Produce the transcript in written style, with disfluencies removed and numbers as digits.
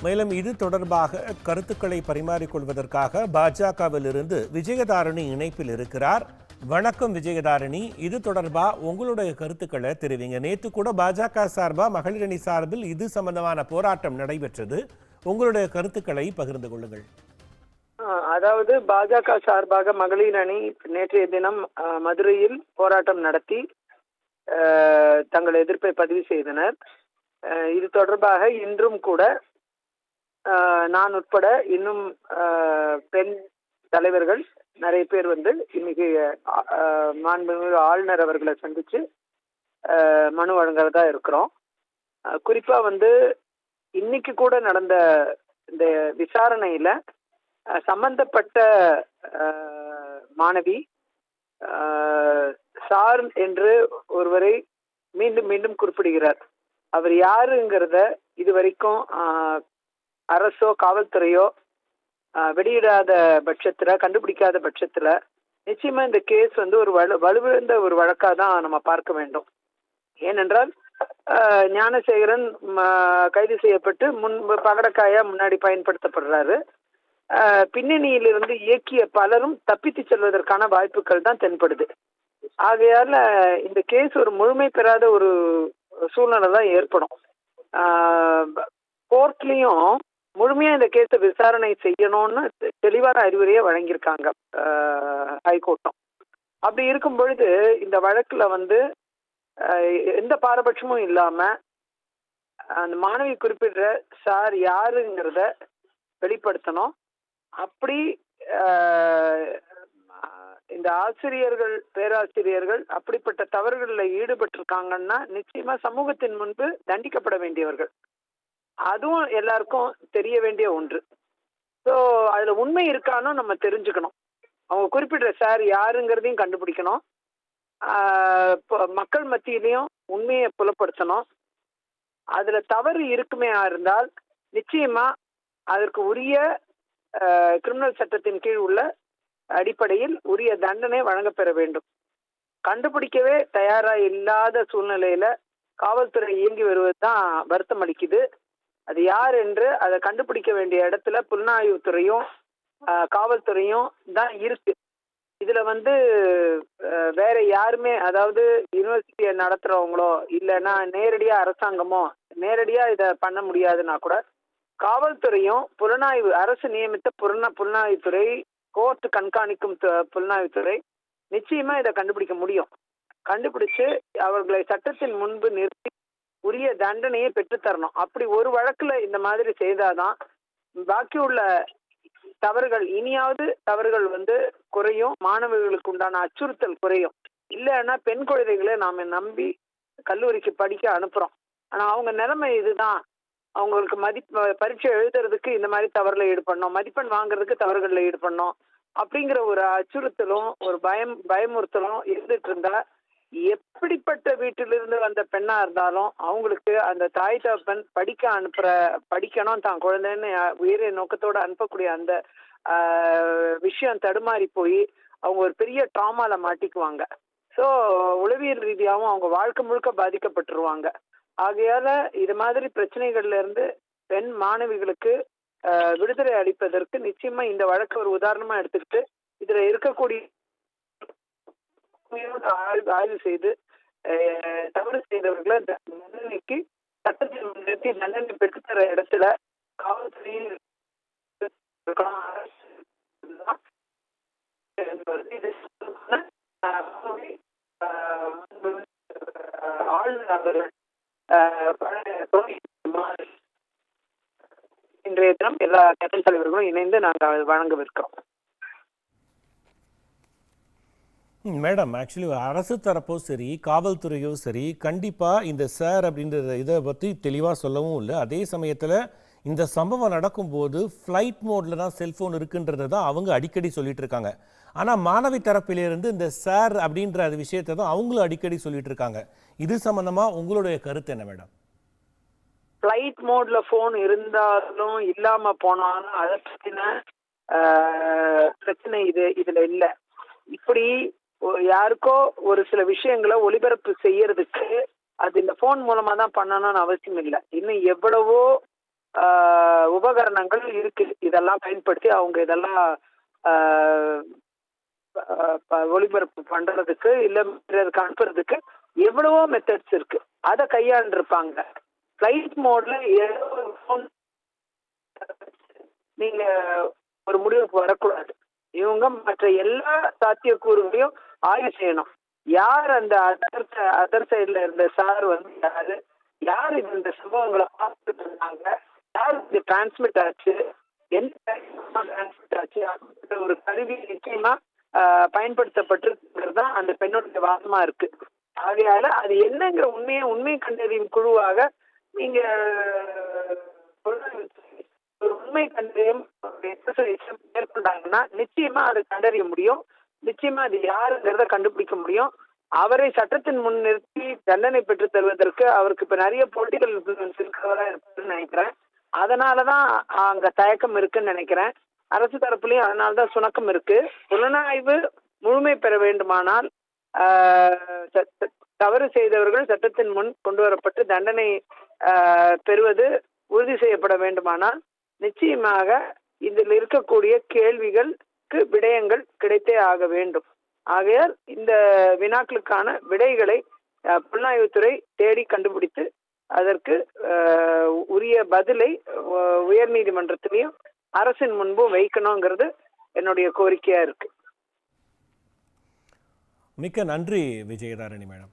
மேலும் இது தொடர்பாக கருத்துக்களை பரிமாறிக்கொள்வதற்காக பாஜகவிலிருந்து விஜயதாரணி இணைப்பில் இருக்கிறார். வணக்கம் விஜயதாரணி, இது தொடர்பா உங்களுடைய கருத்துக்களை தெரிவிங்க. நேற்று கூட பாஜக சார்பா மகளிர் அணி சார்பில் இது சம்பந்தமான போராட்டம் நடைபெற்றது. உங்களுடைய கருத்துக்களை பகிர்ந்து கொள்ளுங்கள். அதாவது பாஜக சார்பாக மகளிர் அணி நேற்றைய தினம் மதுரையில் போராட்டம் நடத்தி தங்கள் எதிர்ப்பை பதிவு செய்தனர். இது தொடர்பாக இன்றும் கூட நான் உட்பட இன்னும் பெண் தலைவர்கள் நிறைய பேர் இன்னைக்கு மாண்புமிகு ஆளுநர் அவர்களை சந்திச்சு மனு வழங்குறதா இருக்கிறோம். குறிப்பா இன்னைக்கு கூட நடந்த இந்த விசாரணையில சம்பந்தப்பட்ட மாணவி சார் என்று ஒருவரை மீண்டும் மீண்டும் குறிப்பிடுகிறார். அவர் யாருங்கிறத இதுவரைக்கும் அரசோ காவல்துறையோ வெளியிடாத பட்சத்துல, கண்டுபிடிக்காத பட்சத்துல நிச்சயமா இந்த கேஸ் ஒரு வலுவிழந்த ஒரு வழக்கா தான் நம்ம பார்க்க வேண்டும். ஏனென்றால் ஞானசேகரன் கைது செய்யப்பட்டு பகடக்காயா முன்னாடி பயன்படுத்தப்படுறாரு. பின்னணியிலிருந்து இயக்கிய பலரும் தப்பித்து செல்வதற்கான வாய்ப்புகள் தான் தென்படுது. ஆகையால இந்த கேஸ் ஒரு முழுமை பெறாத ஒரு சூழ்நிலை தான் ஏற்படும். கோர்ட்லயும் முழுமையா இந்த கேஸை விசாரணை செய்யணும்னு தெளிவான அறிவுரையை வழங்கியிருக்காங்க ஹைகோர்ட்டும். அப்படி இருக்கும் பொழுது இந்த வழக்குல எந்த பாரபட்சமும் இல்லாம அந்த மாணவி குறிப்பிடுற சார் யாருங்கிறத வெளிப்படுத்தணும். அப்படி இந்த ஆசிரியர்கள், பேராசிரியர்கள் அப்படிப்பட்ட தவறுகளில் ஈடுபட்டிருக்காங்கன்னா நிச்சயமா சமூகத்தின் முன்பு தண்டிக்கப்பட வேண்டியவர்கள். அதுவும் எல்லாருக்கும் தெரிய வேண்டிய ஒன்று. ஸோ அதுல உண்மை இருக்கானோ நம்ம தெரிஞ்சுக்கணும். அவங்க குறிப்பிடுற சார் யாருங்கிறதையும் கண்டுபிடிக்கணும். மக்கள் மத்தியிலையும் உண்மையை புலப்படுத்தணும். அதுல தவறு இருக்குமே இருந்தால் நிச்சயமா அதற்கு உரிய கிரிமினல் சட்டத்தின் கீழ் உள்ள அடிப்படையில் உரிய தண்டனை வழங்கப்பெற வேண்டும். கண்டுபிடிக்கவே தயாரா இல்லாத சூழ்நிலையில காவல்துறை இயங்கி வருவது தான் வருத்தம் அளிக்குது. அது யார் என்று அதை கண்டுபிடிக்க வேண்டிய இடத்துல புலனாய்வுத்துறையும் காவல்துறையும் தான் இருக்கு. இதுல வேற யாருமே, அதாவது யூனிவர்சிட்டியை நடத்துறவங்களோ இல்லைன்னா நேரடியா அரசாங்கமோ நேரடியா இதை பண்ண முடியாதுன்னா கூட காவல்துறையும் புலனாய்வு, அரசு நியமித்த புலனாய்வுத்துறை, கோர்ட் கண்காணிக்கும் புலனாய்வுத்துறை நிச்சயமா இதை கண்டுபிடிக்க முடியும். கண்டுபிடிச்சு அவர்களை சட்டத்தின் முன்பு நிறுத்தி உரிய தண்டனையை பெற்றுத்தரணும். அப்படி ஒரு வழக்குல இந்த மாதிரி செய்தாதான் பாக்கி உள்ள தவறுகள், இனியாவது தவறுகள் குறையும், மாணவர்களுக்கு உண்டான அச்சுறுத்தல் குறையும். இல்லைன்னா பெண் குழந்தைகளை நாம நம்பி கல்லூரிக்கு படிக்க அனுப்புறோம். ஆனா அவங்க நிலைமை இதுதான். அவங்களுக்கு பரீட்சை எழுதுறதுக்கு இந்த மாதிரி தவறுல ஈடுபடணும், மதிப்பெண் வாங்குறதுக்கு தவறுகள்ல ஈடுபடணும் அப்படிங்கிற ஒரு அச்சுறுத்தலும் ஒரு பயமுறுத்தலும் இருந்துட்டு இருந்தா எப்படிப்பட்ட வீட்டிலிருந்து வந்த பெண்ணா இருந்தாலும் அவங்களுக்கு அந்த தாய் தகப்பன் படிக்கணும், தான் குழந்தைன்னு உயிரை நோக்கத்தோட அனுப்பக்கூடிய அந்த விஷயம் தடுமாறி போய் அவங்க ஒரு பெரிய ட்ராமால மாட்டிக்குவாங்க. ஸோ உளவியல் ரீதியாகவும் அவங்க வாழ்க்கை முழுக்க பாதிக்கப்பட்டுருவாங்க. ஆகையால இது மாதிரி பிரச்சனைகள்ல இருந்து பெண் மாணவிகளுக்கு விடுதலை அளிப்பதற்கு நிச்சயமா இந்த வழக்கு ஒரு உதாரணமா எடுத்துக்கிட்டு இதுல இருக்கக்கூடிய ஆய்வு செய்து தவறு செய்தவர்களை தண்டனைக்கு சட்டத்தில் நிறுத்தி தண்டனை பெற்றுத்தர இடத்துல காவல்துறையில் ஆளுநர் இன்றைய தினம் எல்லா கட்சி தலைவர்களும் இணைந்து நாங்கள் வழங்கவிருக்கிறோம். மேடம், ஆக்சுவலி அரசு தரப்போ சரி, காவல்துறையோ சரி, கண்டிப்பாக இந்த சார் அப்படின்ற இதை பற்றி தெளிவாக சொல்லவும் இல்லை. அதே சமயத்தில் இந்த சம்பவம் நடக்கும்போது ஃப்ளைட் மோடில் தான் செல்ஃபோன் இருக்குன்றதை தான் அவங்க அடிக்கடி சொல்லிட்டு இருக்காங்க. ஆனால் மாணவி தரப்பிலிருந்து இந்த சார் அப்படின்ற அது விஷயத்தை தான் அவங்களும் அடிக்கடி சொல்லிட்டு இருக்காங்க. இது சம்பந்தமாக உங்களுடைய கருத்து என்ன மேடம்? ஃப்ளைட் மோட்ல ஃபோன் இருந்தாலும் இல்லாம போனாலும் அதை பற்றின பிரச்சனை இதுல இல்லை. இப்படி யாருக்கோ ஒரு சில விஷயங்களை ஒளிபரப்பு செய்யறதுக்கு அது இந்த போன் மூலமா தான் பண்ணணும்னு அவசியம் இல்லை. இன்னும் எவ்வளவோ உபகரணங்கள் இருக்கு. இதெல்லாம் பயன்படுத்தி அவங்க இதெல்லாம் ஆஹ், ஒளிபரப்பு பண்றதுக்கு இல்ல பிறருக்கு அனுப்புறதுக்கு எவ்வளவோ மெத்தட்ஸ் இருக்கு. அதை கையாண்டிருப்பாங்க. ஃபிளைட் மோட்ல நீங்க ஒரு முடிவுக்கு வரக்கூடாது. இவங்க மற்ற எல்லா சாத்தியக்கூறுகளையும் ஆய்வு செய்யணும். யார் அந்த அதர் சைட்ல இருந்த சார் யாரு, யார் இந்த சம்பவங்களை பார்த்துட்டு இருந்தாங்க, யார் இது டிரான்ஸ்மிட் ஆச்சு, எந்த டிரான்ஸ்மிட் ஆச்சு, அப்படின்ற ஒரு கருவி நிச்சயமா பயன்படுத்தப்பட்டிருக்கிறது தான் அந்த பெண்ணுடைய வாதமா இருக்கு. ஆகையால அது என்னங்கிற உண்மை கண்டறியும் குழுவாக நீங்க ஒரு உண்மை கண்டறியும் மேற்கொண்டாங்கன்னா நிச்சயமா அதை கண்டறிய முடியும். நிச்சயமா அது யாருங்கிறத கண்டுபிடிக்க முடியும். அவரை சட்டத்தின் முன் நிறுத்தி தண்டனை பெற்று தருவதற்கு அவருக்கு இப்ப நிறைய பொலிட்டிக்கல் இன்ஃப்ளூயன்ஸ் இருக்கிறதா இருக்குன்னு நினைக்கிறேன். அதனாலதான் அங்க தயக்கம் இருக்குன்னு நினைக்கிறேன். அரசு தரப்புலயும் அதனாலதான் சுணக்கம் இருக்கு. புலனாய்வு முழுமை பெற வேண்டுமானால் தவறு செய்தவர்கள் சட்டத்தின் முன் கொண்டு வரப்பட்டு தண்டனை பெறுவது உறுதி செய்யப்பட வேண்டுமானால் நிச்சயமாக இதில் இருக்கக்கூடிய கேள்விகளுக்கு விடயங்கள் கிடைத்தே ஆக வேண்டும். ஆகையால் இந்த வினாக்களுக்கான விடைகளை புலனாய்வுத்துறை தேடி கண்டுபிடித்து அதற்கு உரிய பதிலை உயர் நீதிமன்றத்திலையும் அரசின் முன்பும் வைக்கணுங்கிறது என்னுடைய கோரிக்கையா இருக்கு. மிக்க நன்றி விஜயதாரணி மேடம்.